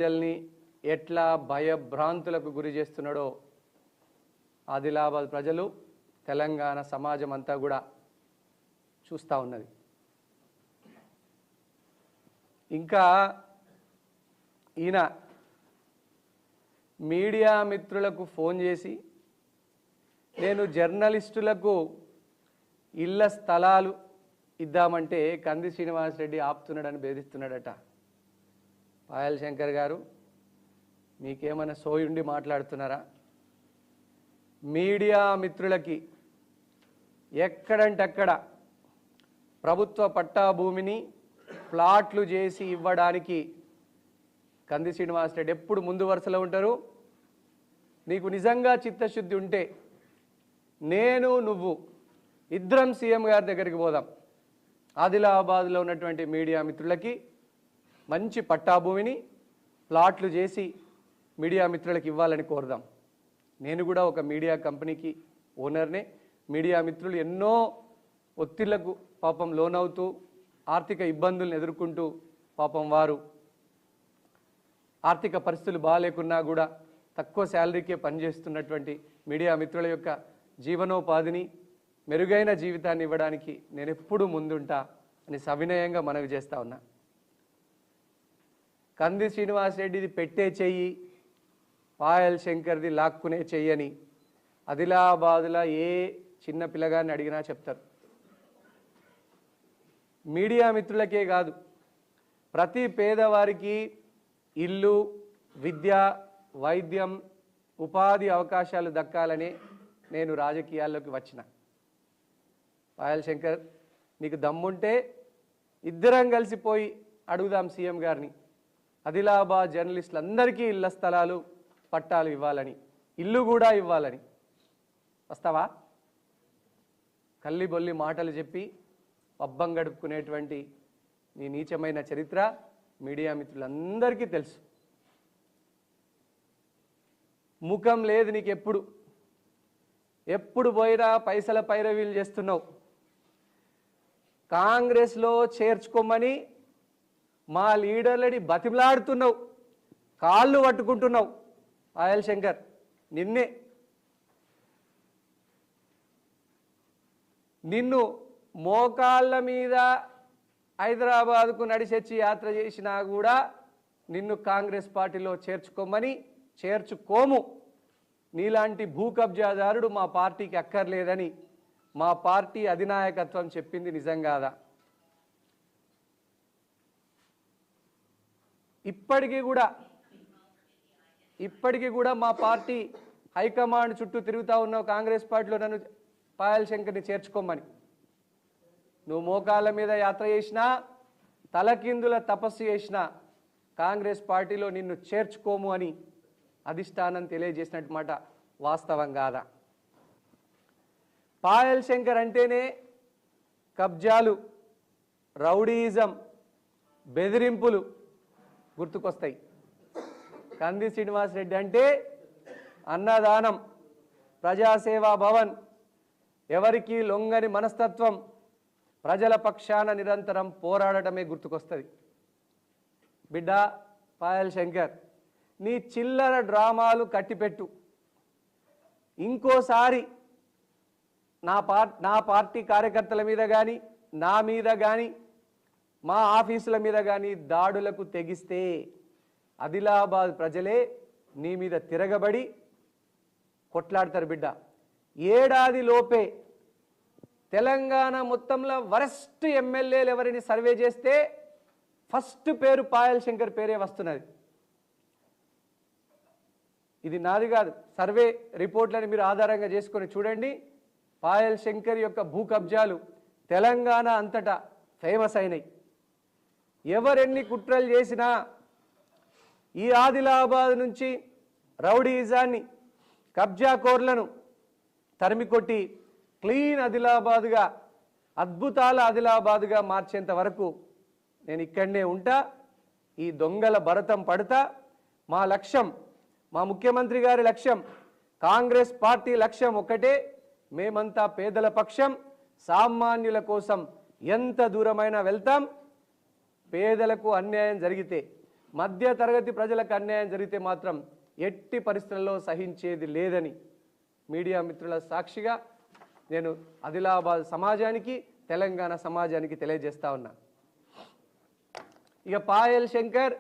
ప్రజల్ని ఎట్లా భయభ్రాంతులకు గురి చేస్తున్నాడో ఆదిలాబాద్ ప్రజలు తెలంగాణ సమాజం అంతా కూడా చూస్తూ ఉన్నది. ఇంకా ఈయన మీడియా మిత్రులకు ఫోన్ చేసి నేను జర్నలిస్టులకు ఇళ్ల స్థలాలు ఇద్దామంటే కంది శ్రీనివాసరెడ్డి ఆపుతున్నాడని బెదిరిస్తున్నాడట. పాయల్ శంకర్ గారు మీకేమైనా సోయుండి మాట్లాడుతున్నారా? మీడియా మిత్రులకి ఎక్కడంటే అక్కడ ప్రభుత్వ పట్టా భూమిని ప్లాట్లు చేసి ఇవ్వడానికి కంది శ్రీనివాసరెడ్డి ఎప్పుడు ముందు వరుసలో ఉంటారు. నీకు నిజంగా చిత్తశుద్ధి ఉంటే నేను నువ్వు ఇద్దరం సీఎం గారి దగ్గరికి పోదాం. ఆదిలాబాద్లో ఉన్నటువంటి మీడియా మిత్రులకి మంచి పట్టా భూమిని ప్లాట్లు చేసి మీడియా మిత్రులకు ఇవ్వాలని కోరుదాం. నేను కూడా ఒక మీడియా కంపెనీకి ఓనర్నే. మీడియా మిత్రులు ఎన్నో ఒత్తిళ్లకు పాపం లోనవుతూ ఆర్థిక ఇబ్బందులను ఎదుర్కొంటూ పాపం వారు ఆర్థిక పరిస్థితులు బాగాలేకున్నా కూడా తక్కువ శాలరీకే పనిచేస్తున్నటువంటి మీడియా మిత్రుల యొక్క జీవనోపాధిని మెరుగైన జీవితాన్ని ఇవ్వడానికి నేను ఎప్పుడూ ముందుంటా అని సవినయంగా మనవి చేస్తా ఉన్నా. కంది శ్రీనివాసరెడ్డిది పెట్టే చెయ్యి, పాయల్ శంకర్ది లాక్కునే చెయ్యని ఆదిలాబాద్లో ఏ చిన్న పిల్లగాన్ని అడిగినా చెప్తారు. మీడియా మిత్రులకే కాదు, ప్రతి పేదవారికి ఇల్లు, విద్య, వైద్యం, ఉపాధి అవకాశాలు దక్కాలని నేను రాజకీయాల్లోకి వచ్చిన. పాయల్ శంకర్ నీకు దమ్ముంటే ఇద్దరం కలిసిపోయి అడుగుదాం సీఎం గారిని, ఆదిలాబాద్ జర్నలిస్టులందరికీ ఇళ్ల స్థలాలు పట్టాలు ఇవ్వాలని, ఇల్లు కూడా ఇవ్వాలని. వస్తావా? కల్లి బొల్లి మాటలు చెప్పి పబ్బం గడుపుకునేటువంటి నీ నీచమైన చరిత్ర మీడియా మిత్రులందరికీ తెలుసు. ముఖం లేదు నీకు. ఎప్పుడు పోయినా పైసల పైరవీలు చేస్తున్నావు. కాంగ్రెస్లో చేర్చుకోమని మా లీడర్లని బతిమలాడుతున్నావు, కాళ్ళు పట్టుకుంటున్నావు. పాయల్ శంకర్ నిన్ను మోకాళ్ళ మీద హైదరాబాద్కు నడిచెచ్చి యాత్ర చేసినా కూడా నిన్ను కాంగ్రెస్ పార్టీలో చేర్చుకోము. నీలాంటి భూ కబ్జాదారుడు మా పార్టీకి అక్కర్లేదని మా పార్టీ అధినాయకత్వం చెప్పింది నిజం కాదా? ఇప్పటికీ కూడా మా పార్టీ హైకమాండ్ చుట్టూ తిరుగుతూ ఉన్నావు కాంగ్రెస్ పార్టీలో నన్ను పాయల్ శంకర్ని చేర్చుకోమని. నువ్వు మోకాళ్ళ మీద యాత్ర చేసినా, తలకిందుల తపస్సు చేసినా కాంగ్రెస్ పార్టీలో నిన్ను చేర్చుకోము అని అధిష్టానం తెలియజేసినట్టు మాట వాస్తవం కాదా? పాయల్ శంకర్ అంటేనే కబ్జాలు, రౌడీయిజం, బెదిరింపులు గుర్తుకొస్తాయి. కంది శ్రీనివాసరెడ్డి అంటే అన్నదానం, ప్రజాసేవా భవన్, ఎవరికి లొంగని మనస్తత్వం, ప్రజల పక్షాన నిరంతరం పోరాడటమే గుర్తుకొస్తుంది. బిడ్డ పాయల్ శంకర్, నీ చిల్లర డ్రామాలు కట్టిపెట్టు. ఇంకోసారి నా పార్టీ కార్యకర్తల మీద కానీ, నా మీద కానీ, మా ఆఫీసుల మీద కానీ దాడులకు తెగిస్తే ఆదిలాబాద్ ప్రజలే నీ మీద తిరగబడి కొట్లాడతారు. బిడ్డ, ఏడాది లోపే తెలంగాణ మొత్తంలో వరస్ట్ ఎమ్మెల్యేలు ఎవరిని సర్వే చేస్తే ఫస్ట్ పేరు పాయల్ శంకర్ పేరే వస్తున్నది. ఇది నాది కాదు, సర్వే రిపోర్ట్లను మీరు ఆధారంగా చేసుకొని చూడండి. పాయల్ శంకర్ యొక్క భూ కబ్జాలు తెలంగాణ అంతటా ఫేమస్ అయినాయి. ఎవరెన్ని కుట్రలు చేసినా ఈ ఆదిలాబాద్ నుంచి రౌడీయిజాన్ని, కబ్జా కోర్లను తరిమికొట్టి క్లీన్ ఆదిలాబాద్గా, అద్భుతాల ఆదిలాబాద్గా మార్చేంత వరకు నేను ఇక్కడనే ఉంటా. ఈ దొంగల భరతం పడతా. మా లక్ష్యం, మా ముఖ్యమంత్రి గారి లక్ష్యం, కాంగ్రెస్ పార్టీ లక్ష్యం ఒకటే. మేమంతా పేదల పక్షం, సామాన్యుల కోసం ఎంత దూరమైనా వెళ్తాం. పేదలకు అన్యాయం జరిగితే, మధ్య తరగతి ప్రజలకు అన్యాయం జరిగితే మాత్రం ఎట్టి పరిస్థితుల్లో సహించేది లేదని మీడియా మిత్రుల సాక్షిగా నేను ఆదిలాబాద్ సమాజానికి తెలంగాణ సమాజానికి తెలియజేస్తా ఉన్నా. ఇక పాయల్ శంకర్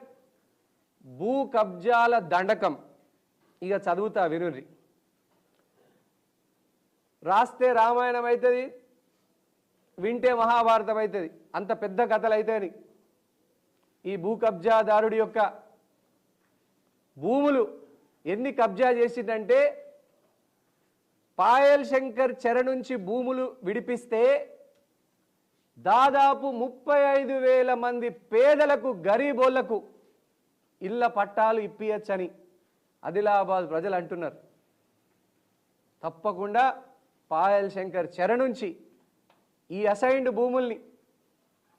భూ కబ్జాల దండకం ఇక చదువుతా వినుర్రి. రాస్తే రామాయణం అవుతుంది, వింటే మహాభారతం అవుతుంది, అంత పెద్ద కథలు అవుతాయని. ఈ భూ కబ్జాదారుడి యొక్క భూములు ఎన్ని కబ్జా చేసిందంటే పాయల్ శంకర్ చెర నుంచి భూములు విడిపిస్తే దాదాపు 35,000 మంది పేదలకు గరీబోళ్లకు ఇళ్ల పట్టాలు ఇప్పియచ్చని ఆదిలాబాద్ ప్రజలు అంటున్నారు. తప్పకుండా పాయల్ శంకర్ చెర నుంచి ఈ అసైన్డ్ భూముల్ని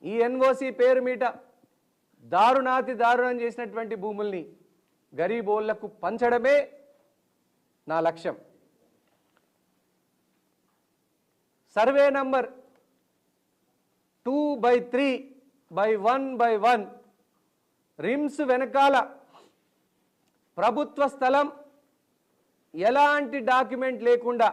ఈ ఎన్ఓసి పేరు మీట దారుణం చేసినటువంటి భూముల్ని గరీబోళ్లకు పంచడమే నా లక్ష్యం. సర్వే నంబర్ 2/3/1/1 రిమ్స్ వెనకాల ప్రభుత్వ స్థలం ఎలాంటి డాక్యుమెంట్ లేకుండా